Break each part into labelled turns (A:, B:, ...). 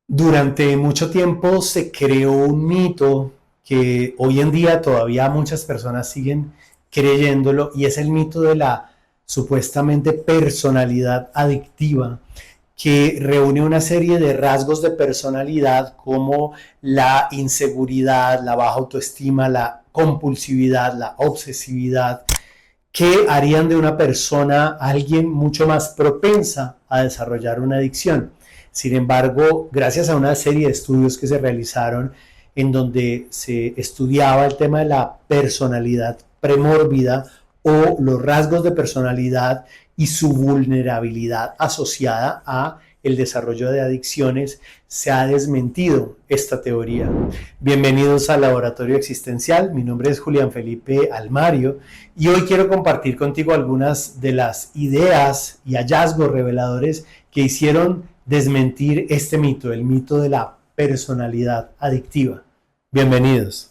A: Durante mucho tiempo se creó un mito que hoy en día todavía muchas personas siguen creyéndolo y es el mito de la supuestamente personalidad adictiva que reúne una serie de rasgos de personalidad como la inseguridad, la baja autoestima, la compulsividad, la obsesividad, que harían de una persona alguien mucho más propensa a desarrollar una adicción. Sin embargo, gracias a una serie de estudios que se realizaron en donde se estudiaba el tema de la personalidad premórbida o los rasgos de personalidad y su vulnerabilidad asociada a el desarrollo de adicciones, se ha desmentido esta teoría. Bienvenidos al Laboratorio Existencial. Mi nombre es Julián Felipe Almario y hoy quiero compartir contigo algunas de las ideas y hallazgos reveladores que hicieron desmentir este mito, el mito de la personalidad adictiva. Bienvenidos.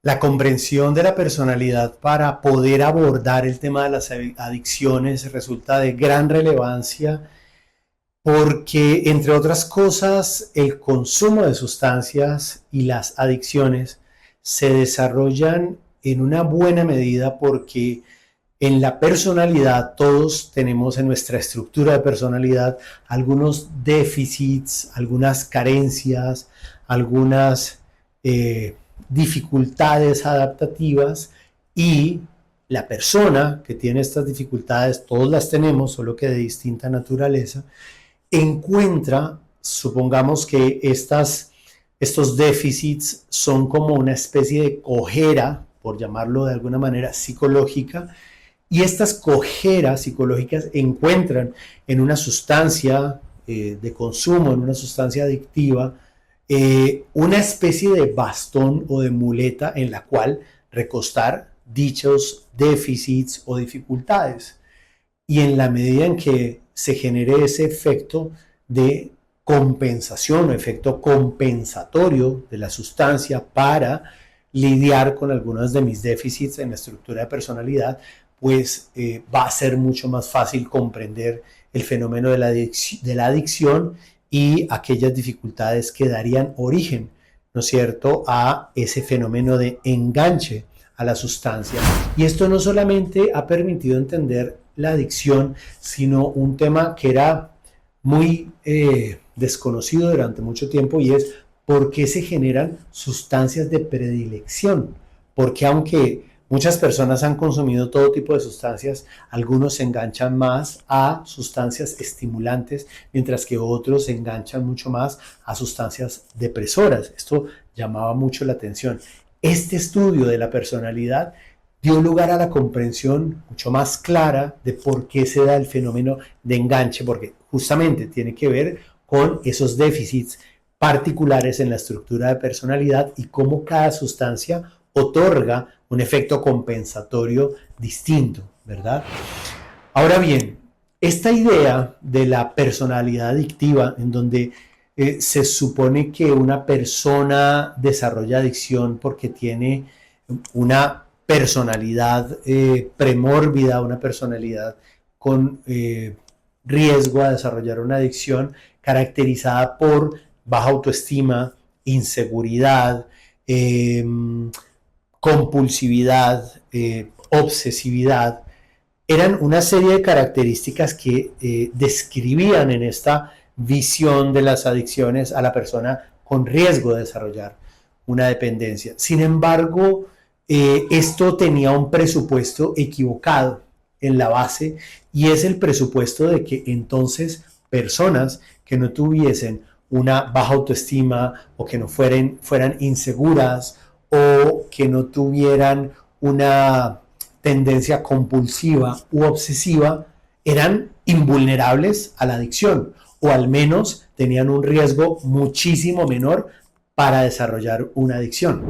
A: La comprensión de la personalidad para poder abordar el tema de las adicciones resulta de gran relevancia porque, entre otras cosas, el consumo de sustancias y las adicciones se desarrollan en una buena medida porque en la personalidad todos tenemos en nuestra estructura de personalidad algunos déficits, algunas carencias, algunas dificultades adaptativas, y la persona que tiene estas dificultades, todos las tenemos, solo que de distinta naturaleza, encuentra, supongamos que estos déficits son como una especie de cojera, por llamarlo de alguna manera psicológica, y estas cojeras psicológicas encuentran en una sustancia de consumo, en una sustancia adictiva, una especie de bastón o de muleta en la cual recostar dichos déficits o dificultades. Y en la medida en que se genere ese efecto de compensación o efecto compensatorio de la sustancia para lidiar con algunos de mis déficits en la estructura de personalidad, pues va a ser mucho más fácil comprender el fenómeno de la adicción y aquellas dificultades que darían origen, ¿no es cierto?, a ese fenómeno de enganche a la sustancia. Y esto no solamente ha permitido entender la adicción, sino un tema que era muy desconocido durante mucho tiempo, y es por qué se generan sustancias de predilección. Porque aunque muchas personas han consumido todo tipo de sustancias, algunos se enganchan más a sustancias estimulantes, mientras que otros se enganchan mucho más a sustancias depresoras. Esto llamaba mucho la atención. Este estudio de la personalidad dio lugar a la comprensión mucho más clara de por qué se da el fenómeno de enganche, porque justamente tiene que ver con esos déficits particulares en la estructura de personalidad y cómo cada sustancia otorga un efecto compensatorio distinto, ¿verdad? Ahora bien, esta idea de la personalidad adictiva, en donde se supone que una persona desarrolla adicción porque tiene una personalidad premórbida, una personalidad con riesgo a desarrollar una adicción caracterizada por baja autoestima, inseguridad, compulsividad, obsesividad, eran una serie de características que describían en esta visión de las adicciones a la persona con riesgo de desarrollar una dependencia. Sin embargo, esto tenía un presupuesto equivocado en la base, y es el presupuesto de que entonces personas que no tuviesen una baja autoestima o que no fueran inseguras o que no tuvieran una tendencia compulsiva u obsesiva eran invulnerables a la adicción, o al menos tenían un riesgo muchísimo menor para desarrollar una adicción.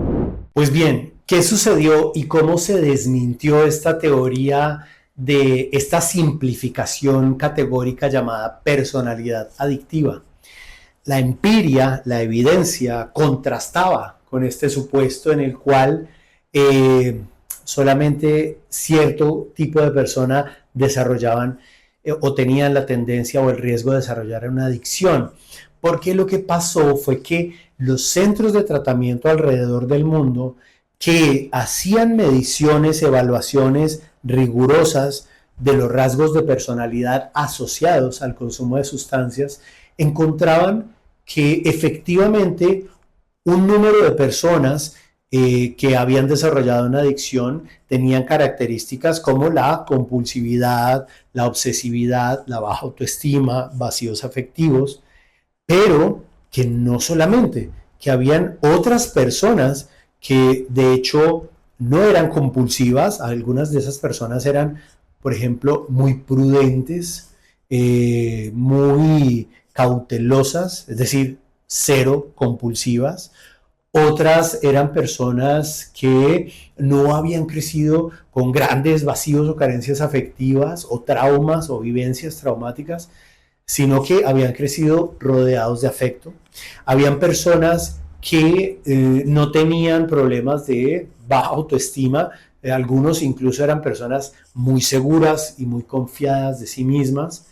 A: Pues bien, ¿qué sucedió y cómo se desmintió esta teoría de esta simplificación categórica llamada personalidad adictiva? La empiria, la evidencia, contrastaba con este supuesto en el cual eh, solamente cierto tipo de persona desarrollaban o tenían la tendencia o el riesgo de desarrollar una adicción. Porque lo que pasó fue que los centros de tratamiento alrededor del mundo que hacían mediciones, evaluaciones rigurosas de los rasgos de personalidad asociados al consumo de sustancias, encontraban que efectivamente un número de personas que habían desarrollado una adicción tenían características como la compulsividad, la obsesividad, la baja autoestima, vacíos afectivos, pero que no solamente, que habían otras personas que de hecho no eran compulsivas, algunas de esas personas eran, por ejemplo, muy prudentes, muy cautelosas, es decir, cero compulsivas. Otras eran personas que no habían crecido con grandes vacíos o carencias afectivas o traumas o vivencias traumáticas, sino que habían crecido rodeados de afecto. Habían personas que no tenían problemas de baja autoestima, algunos incluso eran personas muy seguras y muy confiadas de sí mismas,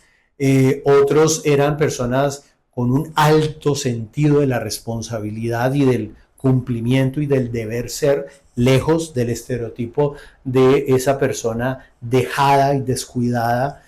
A: otros eran personas con un alto sentido de la responsabilidad y del cumplimiento y del deber ser, lejos del estereotipo de esa persona dejada y descuidada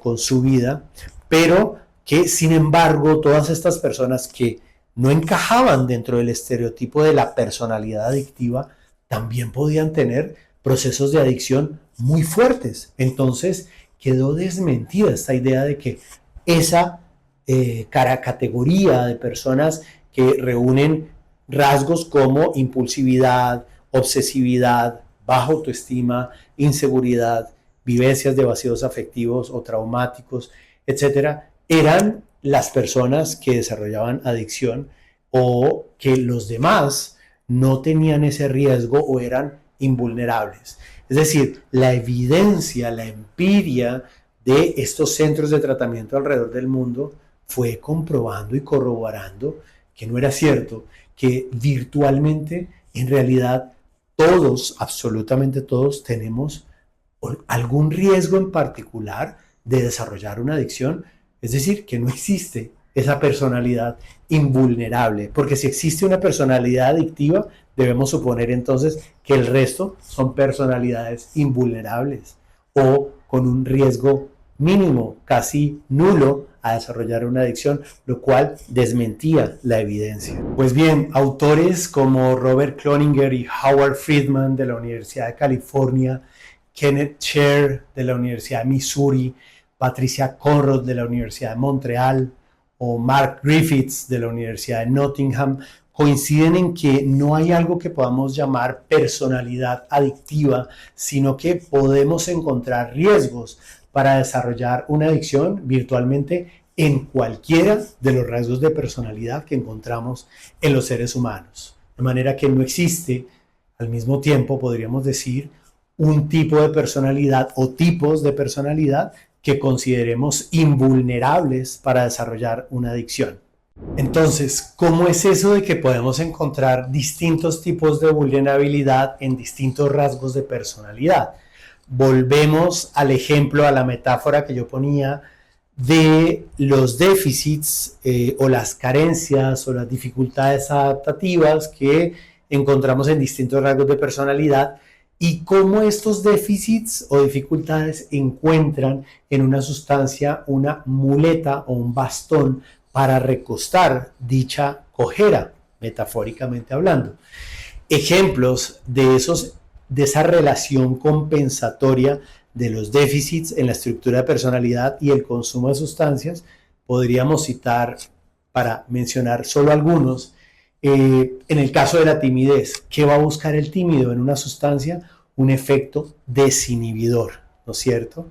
A: con su vida, pero que sin embargo todas estas personas que no encajaban dentro del estereotipo de la personalidad adictiva también podían tener procesos de adicción muy fuertes. Entonces quedó desmentida esta idea de que esa categoría de personas que reúnen rasgos como impulsividad, obsesividad, baja autoestima, inseguridad, vivencias de vacíos afectivos o traumáticos, etcétera, eran las personas que desarrollaban adicción o que los demás no tenían ese riesgo o eran invulnerables. Es decir, la evidencia, la empiria de estos centros de tratamiento alrededor del mundo fue comprobando y corroborando que no era cierto, que virtualmente, en realidad, todos, absolutamente todos, tenemos algún riesgo en particular de desarrollar una adicción. Es decir, que no existe esa personalidad invulnerable, porque si existe una personalidad adictiva, debemos suponer entonces que el resto son personalidades invulnerables o con un riesgo mínimo, casi nulo, a desarrollar una adicción, lo cual desmentía la evidencia. Pues bien, autores como Robert Cloninger y Howard Friedman de la Universidad de California, Kenneth Sher de la Universidad de Missouri, Patricia Conrod de la Universidad de Montreal o Mark Griffiths de la Universidad de Nottingham coinciden en que no hay algo que podamos llamar personalidad adictiva, sino que podemos encontrar riesgos para desarrollar una adicción virtualmente en cualquiera de los rasgos de personalidad que encontramos en los seres humanos. De manera que no existe, al mismo tiempo, podríamos decir, un tipo de personalidad o tipos de personalidad que consideremos invulnerables para desarrollar una adicción. Entonces, ¿cómo es eso de que podemos encontrar distintos tipos de vulnerabilidad en distintos rasgos de personalidad? Volvemos al ejemplo, a la metáfora que yo ponía de los déficits o las carencias o las dificultades adaptativas que encontramos en distintos rasgos de personalidad y cómo estos déficits o dificultades encuentran en una sustancia una muleta o un bastón para recostar dicha cojera, metafóricamente hablando. Ejemplos de esa relación compensatoria de los déficits en la estructura de personalidad y el consumo de sustancias, podríamos citar, para mencionar solo algunos, en el caso de la timidez, ¿qué va a buscar el tímido en una sustancia? Un efecto desinhibidor, ¿no es cierto?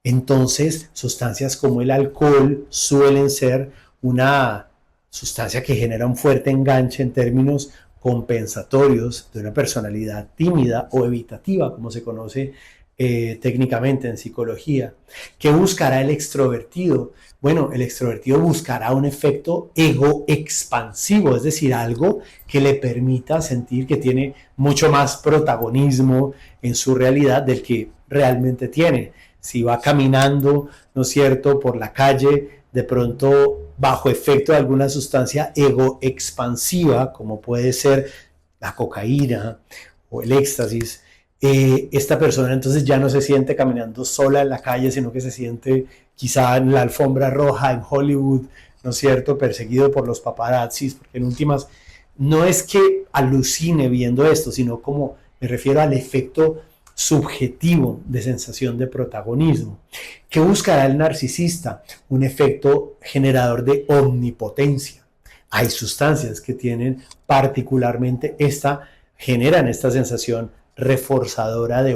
A: Entonces, sustancias como el alcohol suelen ser una sustancia que genera un fuerte enganche en términos compensatorios de una personalidad tímida o evitativa, como se conoce técnicamente en psicología. ¿Qué buscará el extrovertido? Bueno, el extrovertido buscará un efecto ego expansivo, es decir, algo que le permita sentir que tiene mucho más protagonismo en su realidad del que realmente tiene. Si va caminando, ¿no es cierto?, por la calle, de pronto bajo efecto de alguna sustancia ego expansiva, como puede ser la cocaína o el éxtasis, esta persona entonces ya no se siente caminando sola en la calle, sino que se siente quizá en la alfombra roja en Hollywood, ¿no es cierto?, perseguido por los paparazzis, porque en últimas no es que alucine viendo esto, sino como me refiero al efecto subjetivo de sensación de protagonismo. ¿Qué buscará el narcisista? Un efecto generador de omnipotencia. Hay sustancias que tienen particularmente generan esta sensación reforzadora de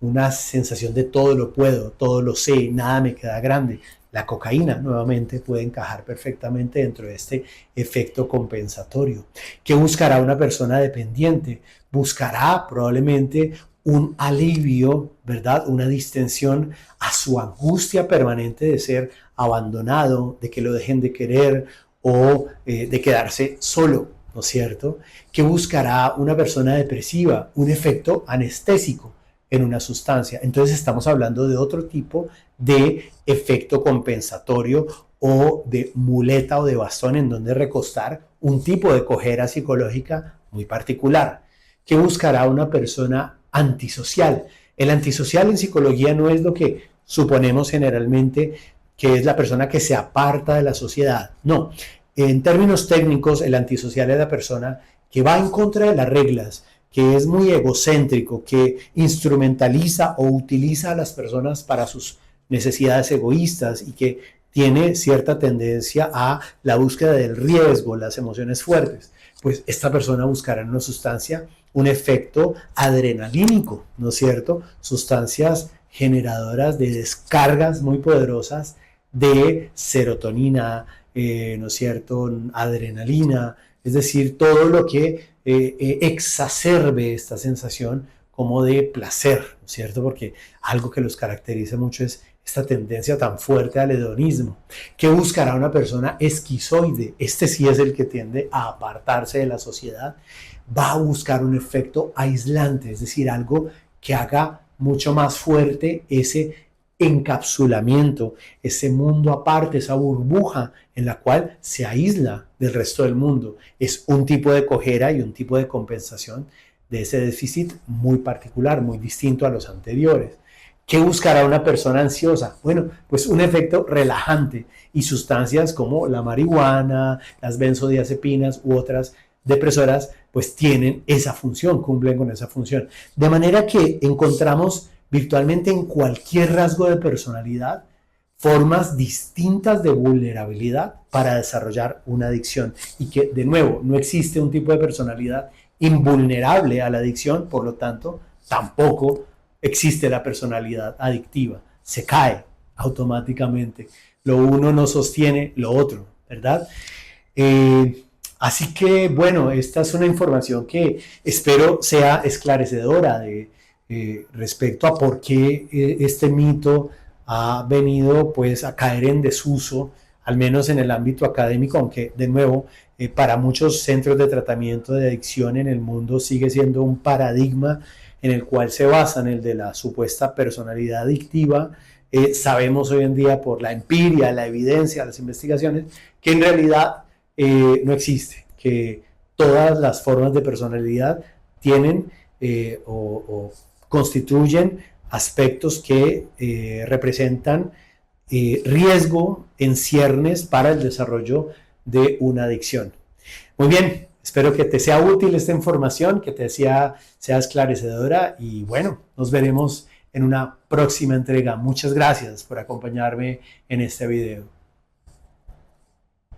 A: una sensación de todo lo puedo, todo lo sé, nada me queda grande. La cocaína nuevamente puede encajar perfectamente dentro de este efecto compensatorio. ¿Qué buscará una persona dependiente? Buscará probablemente un alivio, ¿verdad? Una distensión a su angustia permanente de ser abandonado, de que lo dejen de querer o de quedarse solo, ¿no es cierto? ¿Qué buscará una persona depresiva? Un efecto anestésico en una sustancia. Entonces estamos hablando de otro tipo de efecto compensatorio o de muleta o de bastón en donde recostar un tipo de cojera psicológica muy particular. ¿Qué buscará una persona antisocial? El antisocial en psicología no es lo que suponemos generalmente que es la persona que se aparta de la sociedad. No, en términos técnicos, el antisocial es la persona que va en contra de las reglas, que es muy egocéntrico, que instrumentaliza o utiliza a las personas para sus necesidades egoístas y que tiene cierta tendencia a la búsqueda del riesgo, las emociones fuertes. Pues esta persona buscará en una sustancia un efecto adrenalínico, ¿no es cierto? Sustancias generadoras de descargas muy poderosas de serotonina, ¿no es cierto?, adrenalina, es decir, todo lo que exacerbe esta sensación como de placer, ¿no es cierto? Porque algo que los caracteriza mucho es esta tendencia tan fuerte al hedonismo. ¿Qué buscará una persona esquizoide? Este sí es el que tiende a apartarse de la sociedad. Va a buscar un efecto aislante, es decir, algo que haga mucho más fuerte ese encapsulamiento, ese mundo aparte, esa burbuja en la cual se aísla del resto del mundo. Es un tipo de cojera y un tipo de compensación de ese déficit muy particular, muy distinto a los anteriores. ¿Qué buscará una persona ansiosa? Bueno, pues un efecto relajante y sustancias como la marihuana, las benzodiazepinas u otras depresoras, pues tienen esa función, cumplen con esa función. De manera que encontramos virtualmente en cualquier rasgo de personalidad formas distintas de vulnerabilidad para desarrollar una adicción y que, de nuevo, no existe un tipo de personalidad invulnerable a la adicción, por lo tanto, tampoco existe la personalidad adictiva. Se cae automáticamente. Lo uno no sostiene lo otro, ¿verdad? Así que, bueno, esta es una información que espero sea esclarecedora respecto a por qué este mito ha venido pues a caer en desuso, al menos en el ámbito académico, aunque de nuevo para muchos centros de tratamiento de adicción en el mundo sigue siendo un paradigma en el cual se basa en el de la supuesta personalidad adictiva. Sabemos hoy en día por la empiria, la evidencia, las investigaciones, que en realidad no existe, que todas las formas de personalidad tienen o constituyen aspectos que representan riesgo en ciernes para el desarrollo de una adicción. Muy bien, espero que te sea útil esta información, que te sea esclarecedora y bueno, nos veremos en una próxima entrega. Muchas gracias por acompañarme en este video.